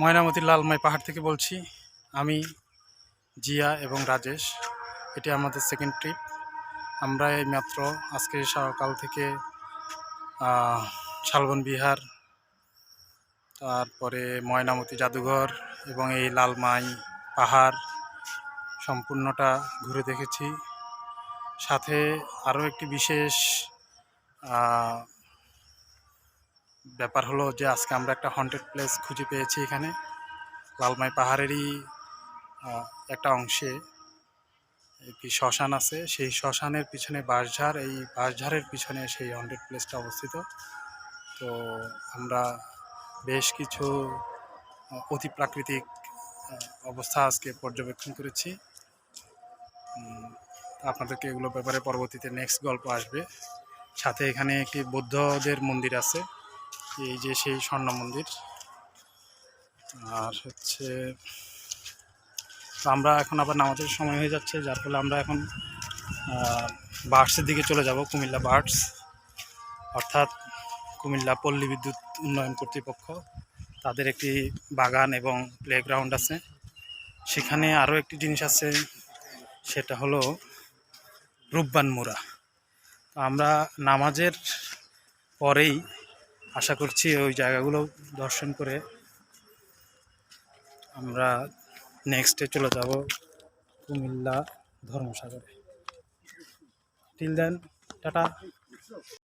ময়নামতির লালমাই পাহাড় থেকে বলছি আমি, জিয়া এবং রাজেশ। এটি আমাদের সেকেন্ড ট্রিপ। আমরা এই মাত্র আজকে সকাল থেকে শালবন বিহার, তারপরে ময়নামতি জাদুঘর এবং এই লালমাই পাহাড় সম্পূর্ণটা ঘুরে দেখেছি। সাথে আরও একটি বিশেষ ব্যাপার হলো যে আজকে আমরা একটা হন্টেড প্লেস খুঁজে পেয়েছি। এখানে লালমাই পাহাড়েরই একটা অংশে একটি শ্মশান আছে। সেই শ্মশানের পিছনে বাঁশঝাড়, এই বাঁশঝাড়ের পিছনে সেই হন্টেড প্লেসটা অবস্থিত। তো আমরা বেশ কিছু অতি প্রাকৃতিক অবস্থা আজকে পর্যবেক্ষণ করেছি। আপনাদেরকে এগুলো ব্যাপারে পরবর্তীতে নেক্সট গল্প আসবে। সাথে এখানে একটি বৌদ্ধদের মন্দির আছে, এই যে সেই স্বর্ণ মন্দির। আর হচ্ছে আমরা এখন আবার নামাজের সময় হয়ে যাচ্ছে, যার ফলে আমরা এখন বার্ডসের দিকে চলে যাব। কুমিল্লা বার্ডস, অর্থাৎ কুমিল্লা পল্লী বিদ্যুৎ উন্নয়ন কর্তৃপক্ষ, তাদের একটি বাগান এবং প্লেগ্রাউন্ড আছে। সেখানে আরও একটি জিনিস আছে, সেটা হলো রূপবান মুড়া। তো আমরা নামাজের পরেই আশা করছি ওই জায়গাগুলো দর্শন করে আমরা নেক্সটে চলে যাব কুমিল্লা ধর্মসাগরে। Till then, tata.